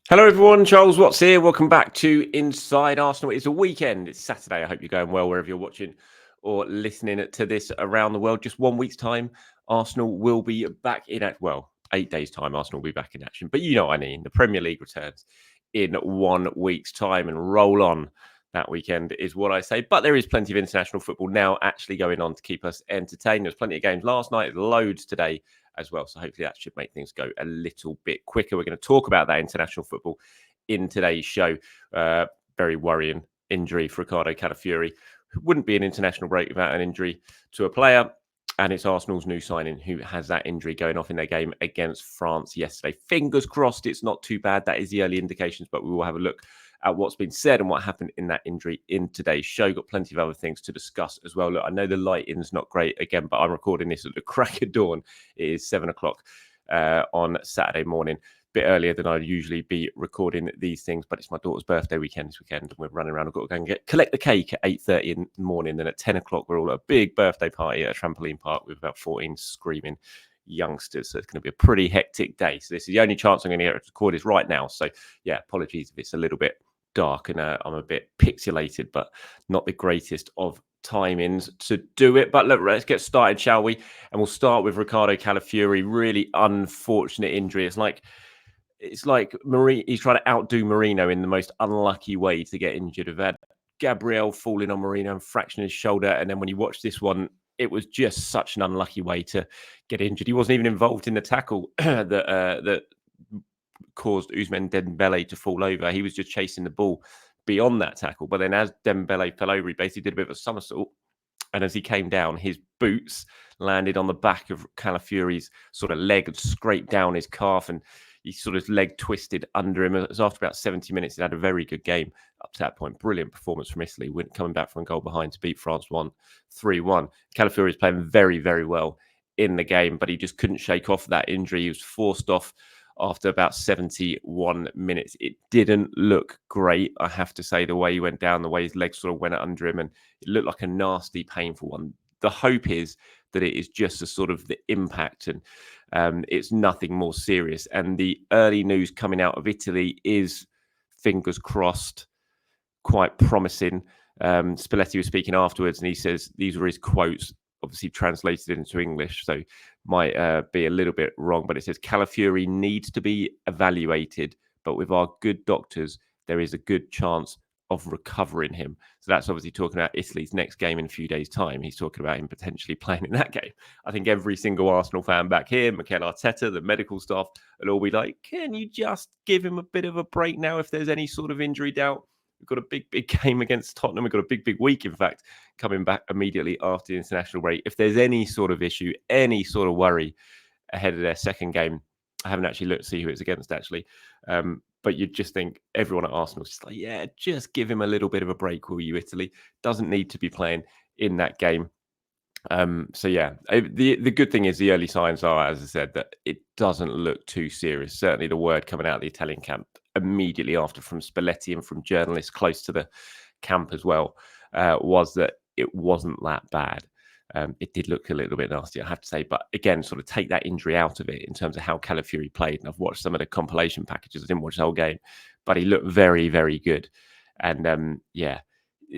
Hello, everyone. Charles Watts here. Welcome back to Inside Arsenal. It's a weekend. It's Saturday. I hope you're going well wherever you're watching or listening to this around the world. Just 1 week's time, Arsenal will be back in action. Well, 8 days' time, Arsenal will be back in action. But you know what I mean. The Premier League returns in 1 week's time and roll on. That weekend is what I say. But there is plenty of international football now actually going on to keep us entertained. There's plenty of games last night, loads today as well. So hopefully that should make things go a little bit quicker. We're going to talk about that international football in today's show. Very worrying injury for Riccardo Calafiori. Wouldn't be an international break without an injury to a player. And it's Arsenal's new signing who has that injury going off in their game against France yesterday. Fingers crossed it's not too bad. That is the early indications, but we will have a look at what's been said and what happened in that injury in today's show. Got plenty of other things to discuss as well. Look, I know the lighting's not great again, but I'm recording this at the crack of dawn. It is 7 o'clock on Saturday morning. Bit earlier than I'd usually be recording these things, but it's my daughter's birthday weekend this weekend, and we're running around. I've got to go and collect the cake at 8:30 in the morning. Then at 10 o'clock, we're all at a big birthday party at a trampoline park with about 14 screaming youngsters. So it's going to be a pretty hectic day. So this is the only chance I'm going to get to record is right now. So yeah, apologies if it's a little bit dark and I'm a bit pixelated, but not the greatest of timings to do it. But look, let's get started, shall we? And we'll start with Riccardo Calafiori. Really unfortunate injury. It's like he's trying to outdo Mourinho in the most unlucky way to get injured. We've had Gabriel falling on Mourinho and fracturing his shoulder, and then when you watch this one, it was just such an unlucky way to get injured. He wasn't even involved in the tackle that caused Ousmane Dembele to fall over. He was just chasing the ball beyond that tackle. But then as Dembele fell over, he basically did a bit of a somersault. And as he came down, his boots landed on the back of Calafiori's sort of leg and scraped down his calf, and his sort of leg twisted under him. It was after about 70 minutes. He had a very good game up to that point. Brilliant performance from Italy, coming back from a goal behind to beat France 3-1. Calafiori is playing very, very well in the game, but he just couldn't shake off that injury. He was forced off after about 71 minutes. It didn't look great, I have to say, the way he went down, the way his legs sort of went under him, and it looked like a nasty, painful one. The hope is that it is just a sort of the impact and it's nothing more serious. And the early news coming out of Italy is, fingers crossed, quite promising. Spalletti was speaking afterwards and he says these were his quotes, obviously translated into English, so might be a little bit wrong, but it says Calafiori needs to be evaluated, but with our good doctors, there is a good chance of recovering him. So that's obviously talking about Italy's next game in a few days' time. He's talking about him potentially playing in that game. I think every single Arsenal fan back here, Mikel Arteta, the medical staff, will all be like, can you just give him a bit of a break now if there's any sort of injury doubt? We've got a big game against Tottenham. We've got a big week, in fact, coming back immediately after the international break. If there's any sort of issue, any sort of worry ahead of their second game, I haven't actually looked to see who it's against, actually. But you'd just think everyone at Arsenal is just like, yeah, just give him a little bit of a break, will you, Italy? Doesn't need to be playing in that game. So yeah, the good thing is the early signs are, as I said, that it doesn't look too serious. Certainly the word coming out of the Italian camp immediately after from Spalletti and from journalists close to the camp as well was that it wasn't that bad. It did look a little bit nasty, I have to say. But again, sort of take that injury out of it in terms of how Calafiori played. And I've watched some of the compilation packages. I didn't watch the whole game, but he looked very, very good. And yeah,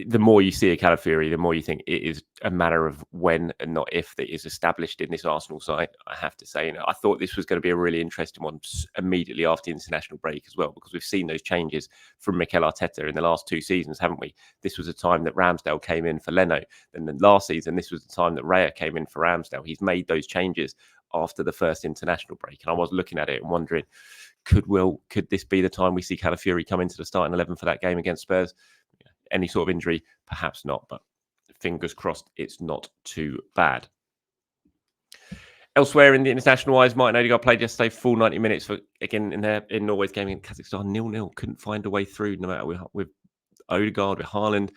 the more you see a Calafiori, the more you think it is a matter of when and not if that is established in this Arsenal side, I have to say. And I thought this was going to be a really interesting one immediately after the international break as well, because we've seen those changes from Mikel Arteta in the last 2 seasons, haven't we? This was a time that Ramsdale came in for Leno. And then last season, this was the time that Raya came in for Ramsdale. He's made those changes after the first international break. And I was looking at it and wondering, could this be the time we see Calafiori come into the starting 11 for that game against Spurs? Any sort of injury, perhaps not, but fingers crossed it's not too bad. Elsewhere in the international wise, Martin Odegaard played yesterday full 90 minutes for in Norway's game in Kazakhstan, 0-0. Couldn't find a way through, no matter with Odegaard, with Haaland,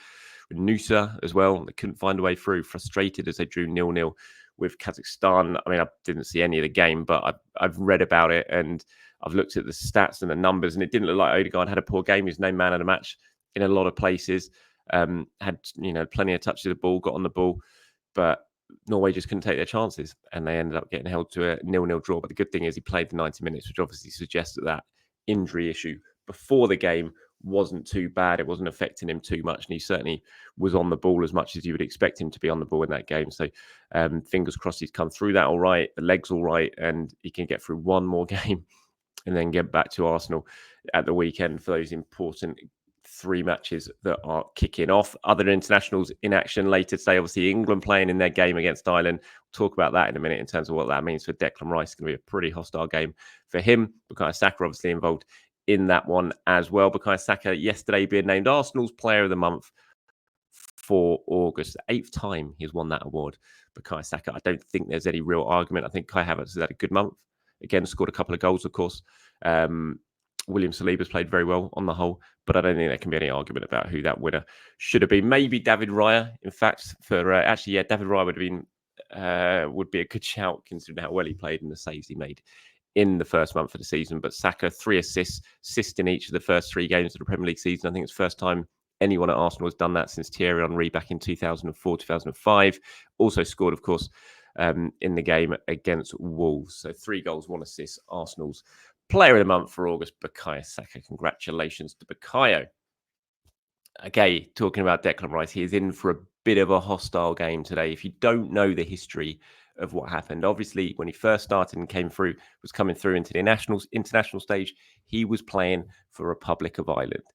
with Nusa as well. They couldn't find a way through, frustrated as they drew 0-0 with Kazakhstan. I mean, I didn't see any of the game, but I've read about it and I've looked at the stats and the numbers, and it didn't look like Odegaard had a poor game. He was named man of the match in a lot of places, had plenty of touches of the ball, got on the ball, but Norway just couldn't take their chances, and they ended up getting held to a 0-0 draw. But the good thing is he played the 90 minutes, which obviously suggests that injury issue before the game wasn't too bad. It wasn't affecting him too much, and he certainly was on the ball as much as you would expect him to be on the ball in that game. So fingers crossed he's come through that all right, the leg's all right, and he can get through one more game and then get back to Arsenal at the weekend for those important 3 matches that are kicking off. Other internationals in action later today. Obviously, England playing in their game against Ireland. We'll talk about that in a minute in terms of what that means for Declan Rice. It's going to be a pretty hostile game for him. Bukayo Saka obviously involved in that one as well. Bukayo Saka yesterday being named Arsenal's Player of the Month for August. The 8th time he's won that award. Bukayo Saka. I don't think there's any real argument. I think Kai Havertz has had a good month. Again, scored a couple of goals, of course. William Saliba's played very well on the whole, but I don't think there can be any argument about who that winner should have been. Maybe David Raya, in fact, for David Raya would be a good shout considering how well he played and the saves he made in the first month of the season. But Saka, 3 assists in each of the first 3 games of the Premier League season. I think it's the first time anyone at Arsenal has done that since Thierry Henry back in 2004, 2005. Also scored, of course, in the game against Wolves. So 3 goals, 1 assist. Arsenal's Player of the Month for August, Bukayo Saka. Congratulations to Bukayo. Okay, talking about Declan Rice, he is in for a bit of a hostile game today. If you don't know the history of what happened, obviously when he first started and was coming through into the international stage, he was playing for Republic of Ireland,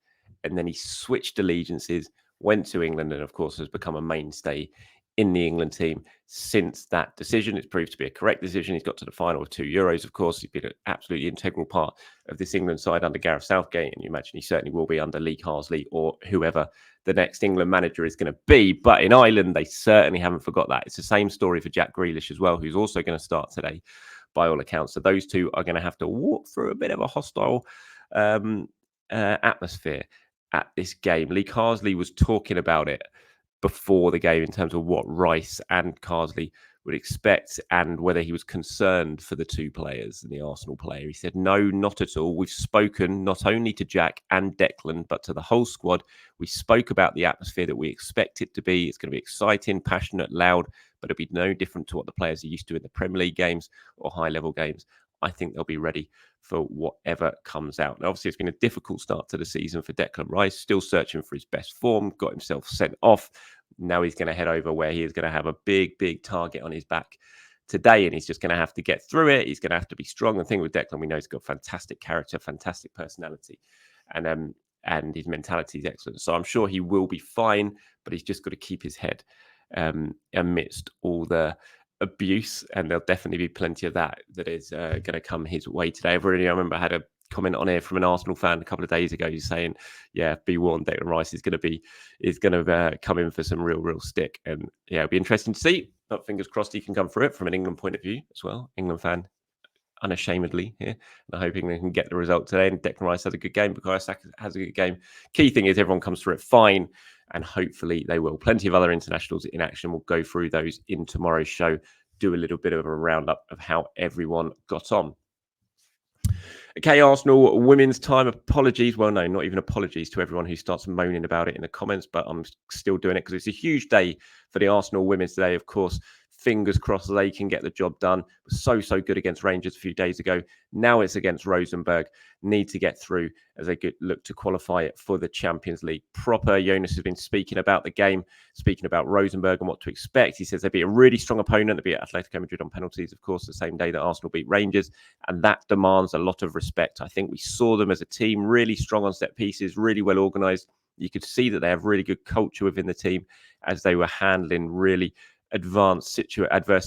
and then he switched allegiances, went to England, and of course has become a mainstay in the England team since that decision. It's proved to be a correct decision. He's got to the final of 2 Euros, of course. He's been an absolutely integral part of this England side under Gareth Southgate, and you imagine he certainly will be under Lee Carsley or whoever the next England manager is going to be. But in Ireland, they certainly haven't forgot that. It's the same story for Jack Grealish as well, who's also going to start today by all accounts. So those two are going to have to walk through a bit of a hostile atmosphere at this game. Lee Carsley was talking about it before the game in terms of what Rice and Carsley would expect and whether he was concerned for the 2 players and the Arsenal player. He said, no, not at all. We've spoken not only to Jack and Declan, but to the whole squad. We spoke about the atmosphere that we expect it to be. It's going to be exciting, passionate, loud, but it'll be no different to what the players are used to in the Premier League games or high-level games. I think they'll be ready for whatever comes out. Now, obviously, it's been a difficult start to the season for Declan Rice, still searching for his best form, got himself sent off. Now he's going to head over where he is going to have a big, big target on his back today, and he's just going to have to get through it. He's going to have to be strong. The thing with Declan, we know he's got fantastic character, fantastic personality, and his mentality is excellent. So I'm sure he will be fine, but he's just got to keep his head amidst all the abuse, and there'll definitely be plenty of that is going to come his way today. I remember I had a comment on here from an Arsenal fan a couple of days ago saying, yeah, be warned, Declan Rice is going to come in for some real stick. And yeah, it'll be interesting to see, but fingers crossed he can come through it from an England point of view as well. England fan unashamedly here, and I hope England can get the result today, and Declan Rice has a good game. Bukayo Saka has a good game. Key thing is everyone comes through it fine, and hopefully they will. Plenty of other internationals in action. We'll go through those in tomorrow's show, do a little bit of a roundup of how everyone got on. Okay, Arsenal women's time. Apologies. Well, no, not even apologies to everyone who starts moaning about it in the comments, but I'm still doing it because it's a huge day for the Arsenal women's today, of course. Fingers crossed they can get the job done. So good against Rangers a few days ago. Now it's against Rosenborg. Need to get through as they look to qualify for the Champions League proper. Jonas has been speaking about the game, speaking about Rosenborg and what to expect. He says they'll be a really strong opponent. They'll be at Atletico Madrid on penalties, of course, the same day that Arsenal beat Rangers. And that demands a lot of respect. I think we saw them as a team really strong on set pieces, really well organised. You could see that they have really good culture within the team as they were handling really adverse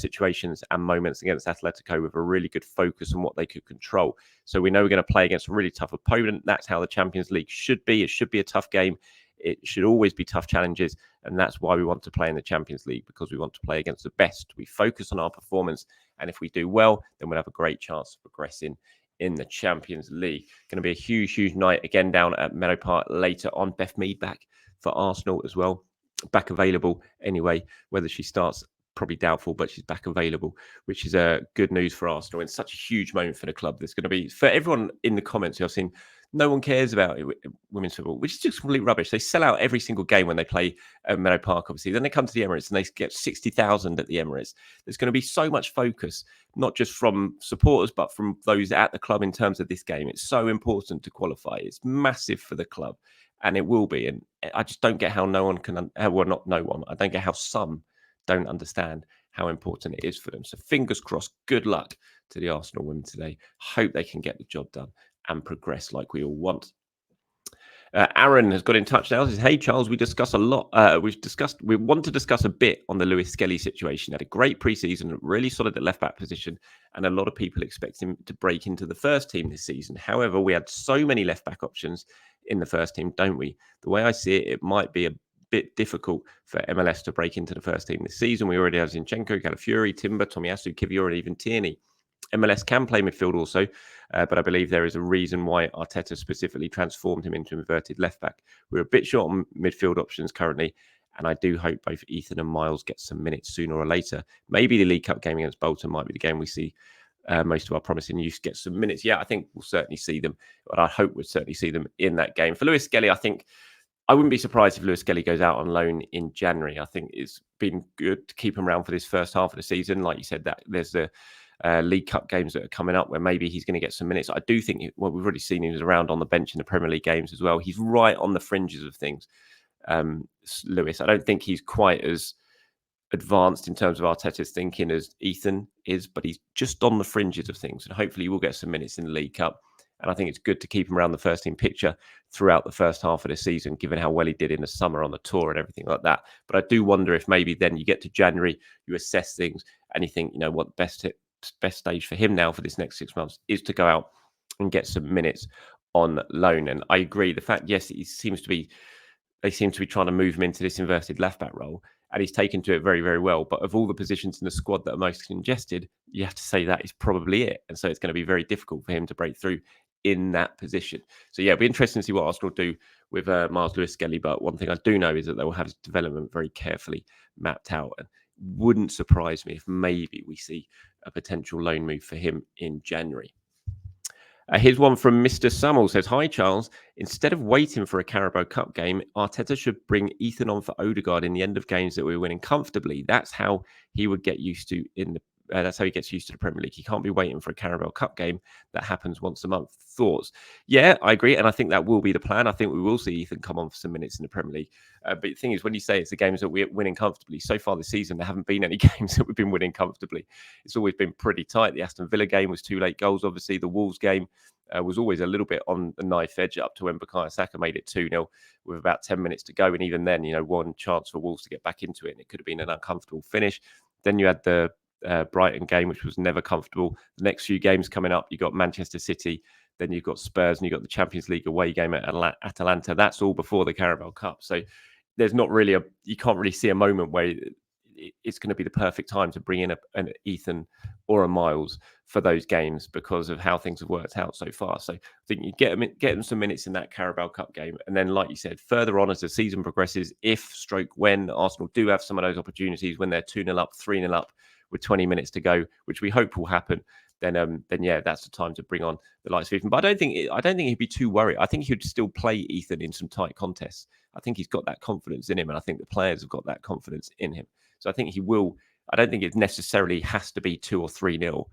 situations and moments against Atletico with a really good focus on what they could control. So we know we're going to play against a really tough opponent. That's how the Champions League should be. It should be a tough game. It should always be tough challenges. And that's why we want to play in the Champions League, because we want to play against the best. We focus on our performance. And if we do well, then we'll have a great chance of progressing in the Champions League. Going to be a huge night again down at Meadow Park later on. Beth Mead back for Arsenal as well. Back available anyway. Whether she starts, probably doubtful, but she's back available, which is good news for Arsenal. It's such a huge moment for the club. There's going to be, for everyone in the comments who I've seen, No one cares about women's football, which is just complete rubbish. They sell out every single game when they play at Meadow Park, obviously. Then they come to the Emirates and they get 60,000 at the Emirates. There's going to be so much focus, not just from supporters, but from those at the club in terms of this game. It's so important to qualify. It's massive for the club, and it will be. And I just don't get how no one can, well, not no one. I don't get how some don't understand how important it is for them. So fingers crossed, good luck to the Arsenal women today. Hope they can get the job done and progress like we all want. Aaron has got in touch now. Says, "Hey Charles, we discuss a lot. We want to discuss a bit on the Lewis Skelly situation. Had a great preseason, really solid at left back position, and a lot of people expect him to break into the first team this season. However, we had so many left back options in the first team, don't we? The way I see it, it might be a bit difficult for MLS to break into the first team this season. We already have Zinchenko, Calafiori, Timber, Tomiyasu, Kivior, and even Tierney. MLS can play midfield also, but I believe there is a reason why Arteta specifically transformed him into inverted left back. We're a bit short on midfield options currently, and I do hope both Ethan and Miles get some minutes sooner or later. Maybe the League Cup game against Bolton might be the game we see most of our promising youth get some minutes. Yeah, I think we'll certainly see them, but I hope we'll certainly see them in that game. For Lewis Skelly, I think I wouldn't be surprised if Lewis Skelly goes out on loan in January. I think it's been good to keep him around for this first half of the season. Like you said, that there's the League Cup games that are coming up where maybe he's going to get some minutes. I do think, well, we've already seen him around on the bench in the Premier League games as well. He's right on the fringes of things, Lewis. I don't think he's quite as advanced in terms of Arteta's thinking as Ethan is, but he's just on the fringes of things. And hopefully he will get some minutes in the League Cup. And I think it's good to keep him around the first team picture throughout the first half of the season, given how well he did in the summer on the tour and everything like that. But I do wonder if maybe then you get to January, you assess things and you think, you know, what best stage for him now for this next 6 months is to go out and get some minutes on loan. And I agree. The fact, yes, they seem to be trying to move him into this inverted left back role, and he's taken to it very, very well. But of all the positions in the squad that are most congested, you have to say that is probably it. And so it's going to be very difficult for him to break through in that position. So yeah, it'll be interesting to see what Arsenal do with Miles Lewis Skelly. But one thing I do know is that they will have his development very carefully mapped out. And wouldn't surprise me if maybe we see a potential loan move for him in January. Here's one from Mr. Summel. Says, "Hi Charles. Instead of waiting for a Carabao Cup game, Arteta should bring Ethan on for Odegaard in the end of games that we're winning comfortably. That's how he would get used to that's how he gets used to the Premier League. He can't be waiting for a Carabao Cup game that happens once a month." Thoughts? Yeah, I agree. And I think that will be the plan. I think we will see Ethan come on for some minutes in the Premier League. But the thing is, when you say it's the games that we're winning comfortably, so far this season, there haven't been any games that we've been winning comfortably. It's always been pretty tight. The Aston Villa game was 2 late goals, obviously. The Wolves game was always a little bit on the knife edge up to when Bukayo Saka made it 2-0 with about 10 minutes to go. And even then, you know, one chance for Wolves to get back into it, and it could have been an uncomfortable finish. Then you had the Brighton game, which was never comfortable. The next few games coming up, you got Manchester City, then you've got Spurs, and you've got the Champions League away game at Atalanta. That's all before the Carabao Cup. So there's not really you can't really see a moment where it's going to be the perfect time to bring in an Ethan or a Miles for those games because of how things have worked out so far. So I think you get them some minutes in that Carabao Cup game. And then, like you said, further on as the season progresses, when Arsenal do have some of those opportunities, when they're 2-0 up, 3-0 up with 20 minutes to go, which we hope will happen, then yeah, that's the time to bring on the likes of Ethan. But I don't think he'd be too worried. I think he'd still play Ethan in some tight contests. I think he's got that confidence in him, and I think the players have got that confidence in him. So I think he will. I don't think it necessarily has to be 2 or 3-0.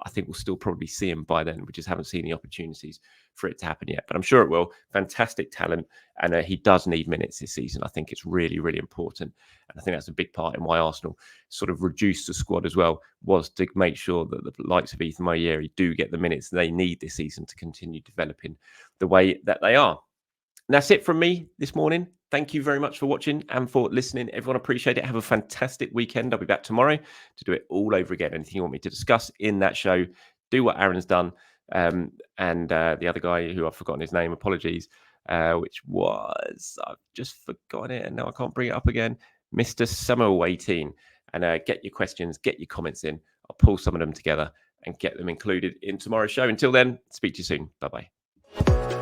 I think we'll still probably see him by then. We just haven't seen the opportunities for it to happen yet. But I'm sure it will. Fantastic talent. And he does need minutes this season. I think it's really, really important. And I think that's a big part in why Arsenal sort of reduced the squad as well, was to make sure that the likes of Ethan Moyeri do get the minutes they need this season to continue developing the way that they are. And that's it from me this morning. Thank you very much for watching and for listening. Everyone, appreciate it. Have a fantastic weekend. I'll be back tomorrow to do it all over again. Anything you want me to discuss in that show, do what Aaron's done. And the other guy who I've forgotten his name, apologies, which was, I've just forgotten it and now I can't bring it up again, Mr. Summer 18. And get your questions, get your comments in. I'll pull some of them together and get them included in tomorrow's show. Until then, speak to you soon. Bye-bye.